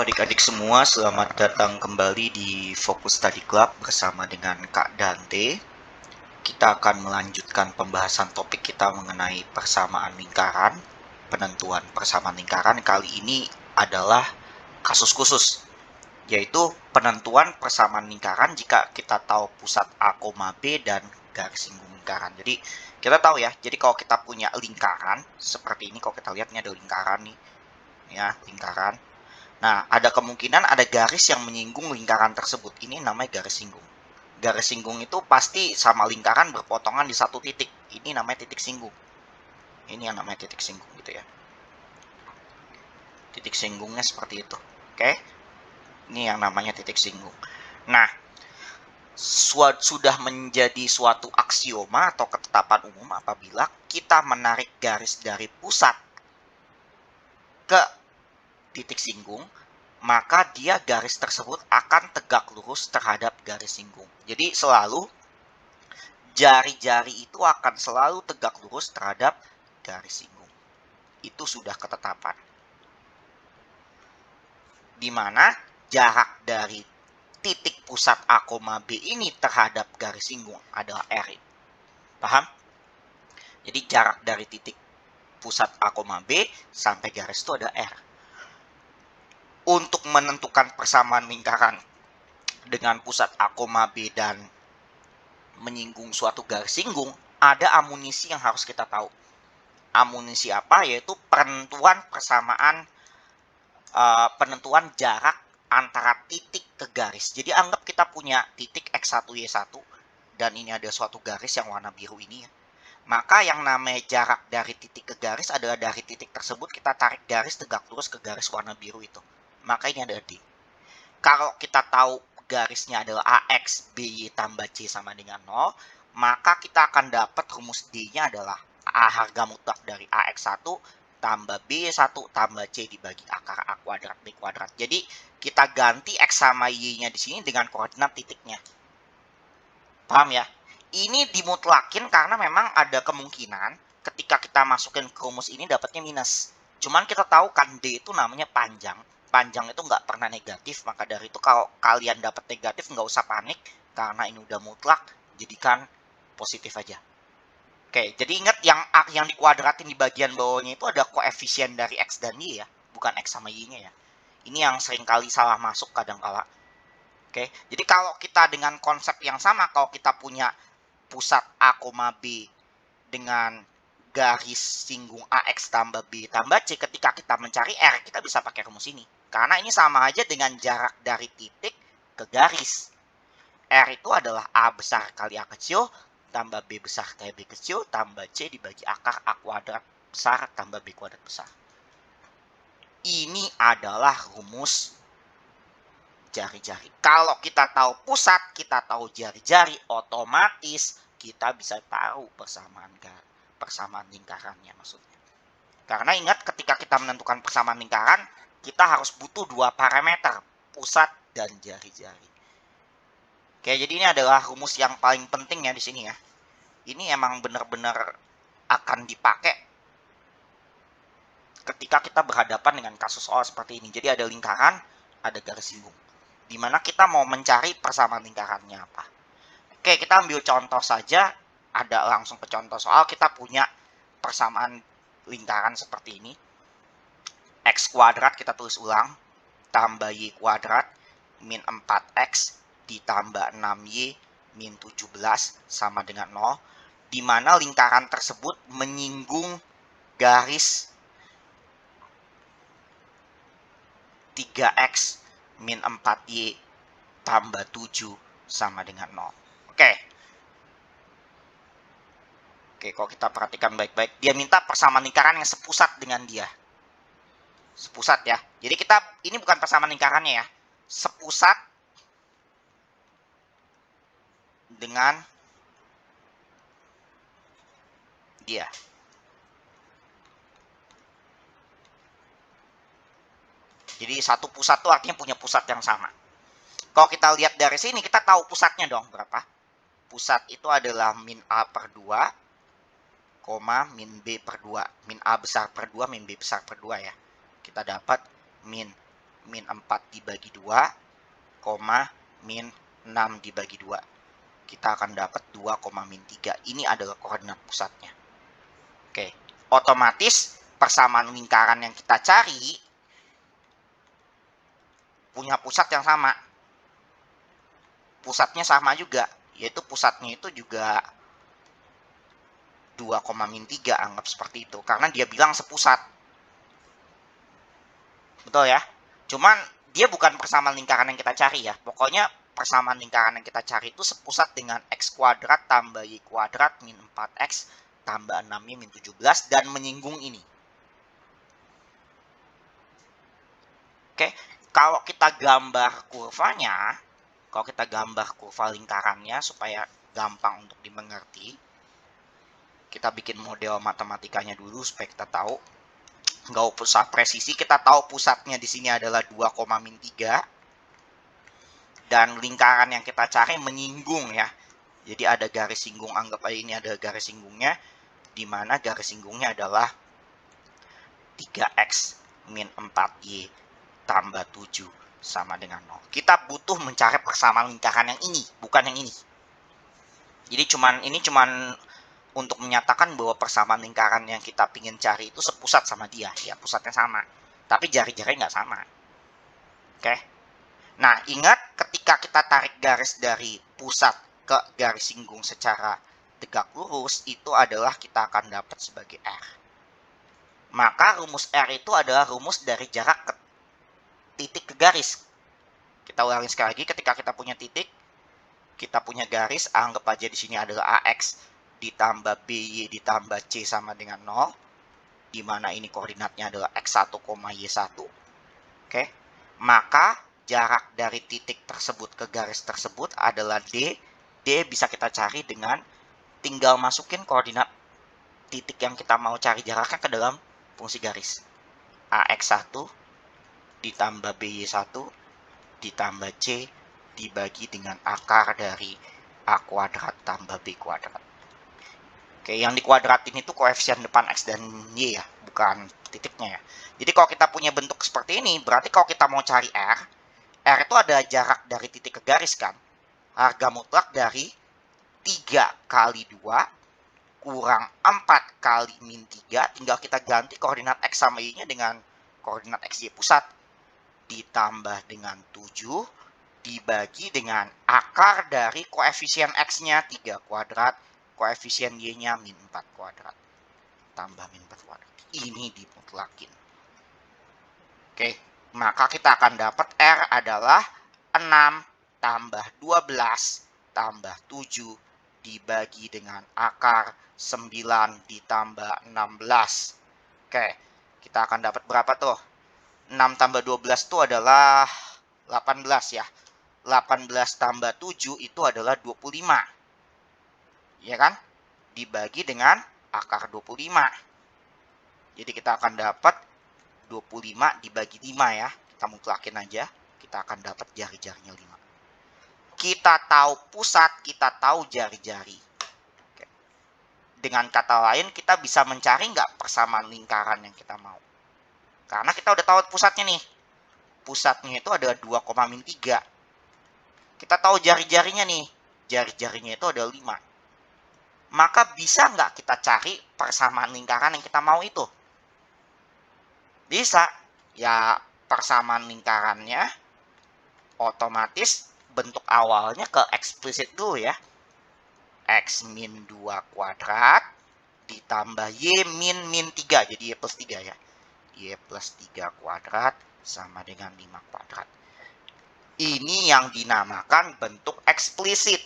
adik-adik semua, selamat datang kembali di Fokus Study Club bersama dengan Kak Dante. Kita akan melanjutkan pembahasan topik kita mengenai persamaan lingkaran, penentuan persamaan lingkaran. Kali ini adalah kasus khusus, yaitu penentuan persamaan lingkaran jika kita tahu pusat A, B dan garis singgung lingkaran. Jadi kita tahu ya, jadi kalau kita punya lingkaran seperti ini, kalau kita lihat ini ada lingkaran nih, ya lingkaran. Nah, ada kemungkinan ada garis yang menyinggung lingkaran tersebut. Ini namanya garis singgung. Garis singgung itu pasti sama lingkaran berpotongan di satu titik. Ini namanya titik singgung. Ini yang namanya titik singgung gitu ya. Titik singgungnya seperti itu. Oke? Ini yang namanya titik singgung. Nah, sudah menjadi suatu aksioma atau ketetapan umum apabila kita menarik garis dari pusat ke titik singgung, maka dia garis tersebut akan tegak lurus terhadap garis singgung. Jadi selalu jari-jari itu akan selalu tegak lurus terhadap garis singgung. Itu sudah ketetapan. Di mana jarak dari titik pusat A, B ini terhadap garis singgung adalah R. Paham? Jadi jarak dari titik pusat A, B sampai garis itu ada R. Untuk menentukan persamaan lingkaran dengan pusat A, B dan menyinggung suatu garis singgung, ada amunisi yang harus kita tahu. Amunisi apa? Yaitu penentuan jarak antara titik ke garis. Jadi anggap kita punya titik X1, Y1 dan ini ada suatu garis yang warna biru ini ya. Maka yang namanya jarak dari titik ke garis adalah dari titik tersebut kita tarik garis tegak lurus ke garis warna biru itu. Maka ini ada D. Kalau kita tahu garisnya adalah AX, BY tambah C sama dengan 0, maka kita akan dapat rumus D-nya adalah A harga mutlak dari AX1 tambah B1 tambah C dibagi akar A kuadrat B kuadrat. Jadi kita ganti X sama Y-nya di sini dengan koordinat titiknya. Paham ya? Ini dimutlakin karena memang ada kemungkinan ketika kita masukin ke rumus ini dapatnya minus. Cuman kita tahu kan D itu namanya panjang. Panjang itu nggak pernah negatif, maka dari itu kalau kalian dapat negatif nggak usah panik karena ini udah mutlak, jadikan positif aja. Oke, jadi ingat yang dikuadratin di bagian bawahnya itu ada koefisien dari X dan Y ya, bukan X sama Y-nya ya. Ini yang sering kali salah masuk kadang-kala. Oke, jadi kalau kita dengan konsep yang sama, kalau kita punya pusat A, B dengan garis singgung AX tambah B tambah C, ketika kita mencari R, kita bisa pakai rumus ini. Karena ini sama aja dengan jarak dari titik ke garis. R itu adalah A besar kali A kecil, tambah B besar kali B kecil, tambah C dibagi akar A kuadrat besar tambah B kuadrat besar. Ini adalah rumus jari-jari. Kalau kita tahu pusat, kita tahu jari-jari, otomatis kita bisa tahu persamaan lingkarannya maksudnya. Karena ingat ketika kita menentukan persamaan lingkaran, kita harus butuh dua parameter, pusat dan jari-jari. Oke, jadi ini adalah rumus yang paling penting ya di sini ya. Ini emang benar-benar akan dipakai ketika kita berhadapan dengan kasus soal seperti ini. Jadi ada lingkaran, ada garis singgung. Di mana kita mau mencari persamaan lingkarannya apa. Oke, kita ambil contoh saja. Ada langsung ke contoh soal. Kita punya persamaan lingkaran seperti ini. X kuadrat kita tulis ulang. Tambah Y kuadrat min 4X ditambah 6Y min 17 sama dengan 0. Di mana lingkaran tersebut menyinggung garis 3X min 4Y tambah 7 sama dengan 0. Oke, kalau kita perhatikan baik-baik, dia minta persamaan lingkaran yang sepusat dengan dia. Sepusat ya. Jadi ini bukan persamaan lingkarannya ya. Sepusat dengan dia. Jadi satu pusat itu artinya punya pusat yang sama. Kalau kita lihat dari sini, kita tahu pusatnya dong berapa. Pusat itu adalah min A per 2, min B per 2. Min A besar per 2, min B besar per 2 ya. Kita dapat min min 4 dibagi 2, min 6 dibagi 2. Kita akan dapat 2, min 3. Ini adalah koordinat pusatnya. Oke, otomatis persamaan lingkaran yang kita cari punya pusat yang sama. Pusatnya sama juga, yaitu pusatnya itu juga 2, min 3, anggap seperti itu. Karena dia bilang sepusat. Betul ya? Cuman dia bukan persamaan lingkaran yang kita cari ya. Pokoknya persamaan lingkaran yang kita cari itu sepusat dengan x kuadrat tambah y kuadrat min 4x tambah 6y min 17 dan menyinggung ini. Oke, kalau kita gambar kurvanya, kalau kita gambar kurva lingkarannya supaya gampang untuk dimengerti, kita bikin model matematikanya dulu supaya kita tahu. Nggak usah presisi, kita tahu pusatnya di sini adalah 2, min 3. Dan lingkaran yang kita cari menyinggung ya. Jadi ada garis singgung, anggap aja ini ada garis singgungnya, di mana garis singgungnya adalah 3x min 4y tambah 7 sama dengan 0. Kita butuh mencari persamaan lingkaran yang ini, bukan yang ini. Jadi ini cuman untuk menyatakan bahwa persamaan lingkaran yang kita ingin cari itu sepusat sama dia. Ya, pusatnya sama. Tapi jari-jari nggak sama. Oke. Nah, ingat ketika kita tarik garis dari pusat ke garis singgung secara tegak lurus, itu adalah kita akan dapat sebagai R. Maka rumus R itu adalah rumus dari jarak ke titik ke garis. Kita ulangi sekali lagi, ketika kita punya titik, kita punya garis, anggap aja di sini adalah AX ditambah BY ditambah C sama dengan 0, di mana ini koordinatnya adalah X1, Y1. Oke. Maka jarak dari titik tersebut ke garis tersebut adalah D. D bisa kita cari dengan tinggal masukin koordinat titik yang kita mau cari jaraknya ke dalam fungsi garis. AX1 ditambah BY1 ditambah C dibagi dengan akar dari A kuadrat tambah B kuadrat. Oke, yang dikuadratin itu koefisien depan X dan Y ya, bukan titiknya ya. Jadi kalau kita punya bentuk seperti ini, berarti kalau kita mau cari R, R itu ada jarak dari titik ke garis kan. Harga mutlak dari 3 kali 2 kurang 4 kali min 3, tinggal kita ganti koordinat X sama Y-nya dengan koordinat XY pusat. Ditambah dengan 7 dibagi dengan akar dari koefisien X-nya 3 kuadrat, koefisien Y-nya min 4 kuadrat. Tambah min 4 kuadrat. Ini dimutlakin. Oke, maka kita akan dapat R adalah 6 tambah 12 tambah 7 dibagi dengan akar 9 ditambah 16. Oke, kita akan dapat berapa tuh? 6 tambah 12 itu adalah 18 ya. 18 tambah 7 itu adalah 25. Ya kan? Dibagi dengan akar 25. Jadi kita akan dapat 25 dibagi 5 ya. Kita mutlakin aja. Kita akan dapat jari-jarinya 5. Kita tahu pusat, kita tahu jari-jari. Dengan kata lain, kita bisa mencari nggak persamaan lingkaran yang kita mau. Karena kita udah tahu pusatnya nih. Pusatnya itu adalah 2, min 3. Kita tahu jari-jarinya nih. Jari-jarinya itu adalah 5. Maka bisa nggak kita cari persamaan lingkaran yang kita mau itu? Bisa. Ya, persamaan lingkarannya otomatis bentuk awalnya ke eksplisit dulu ya. X min 2 kuadrat ditambah Y min 3. Jadi Y plus 3 ya. Y plus 3 kuadrat sama dengan 5 kuadrat. Ini yang dinamakan bentuk eksplisit.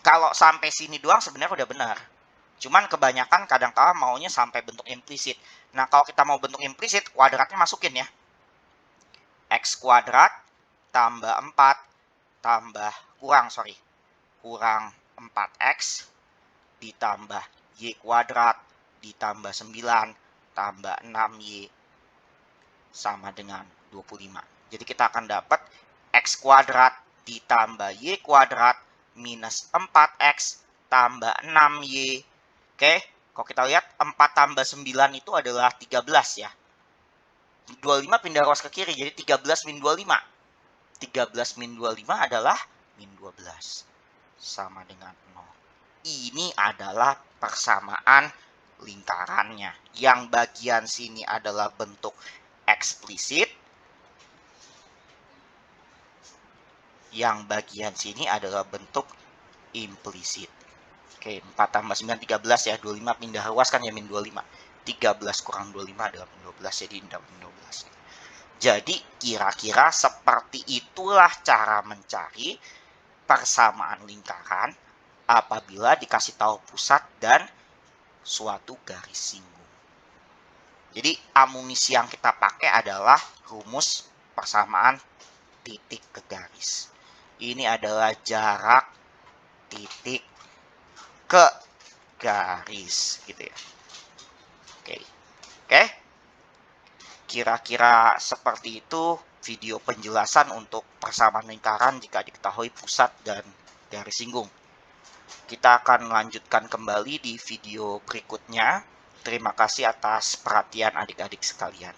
Kalau sampai sini doang sebenarnya udah benar. Cuman kebanyakan kadang-kala maunya sampai bentuk implisit. Nah, kalau kita mau bentuk implisit, kuadratnya masukin ya. X kuadrat tambah 4 tambah kurang 4x ditambah Y kuadrat ditambah 9 tambah 6y sama dengan 25. Jadi kita akan dapat x kuadrat ditambah y kuadrat minus 4x tambah 6y. Oke, kalau kita lihat 4 tambah 9 itu adalah 13 ya. 25 pindah ruas ke kiri, jadi 13 min 25. 13 min 25 adalah min 12. Sama dengan 0. Ini adalah persamaan lingkarannya. Yang bagian sini adalah bentuk eksplisit. Yang bagian sini adalah bentuk implisit. Oke, 4 tambah 9, 13 ya. 25 pindah ruas kan ya min 25. 13 kurang 25 adalah min 12, jadi min 12. Jadi kira-kira seperti itulah cara mencari persamaan lingkaran apabila dikasih tahu pusat dan suatu garis singgung. Jadi amunisi yang kita pakai adalah rumus persamaan titik ke garis. Ini adalah jarak titik ke garis gitu ya. Oke. Kira-kira seperti itu video penjelasan untuk persamaan lingkaran jika diketahui pusat dan garis singgung. Kita akan melanjutkan kembali di video berikutnya. Terima kasih atas perhatian adik-adik sekalian.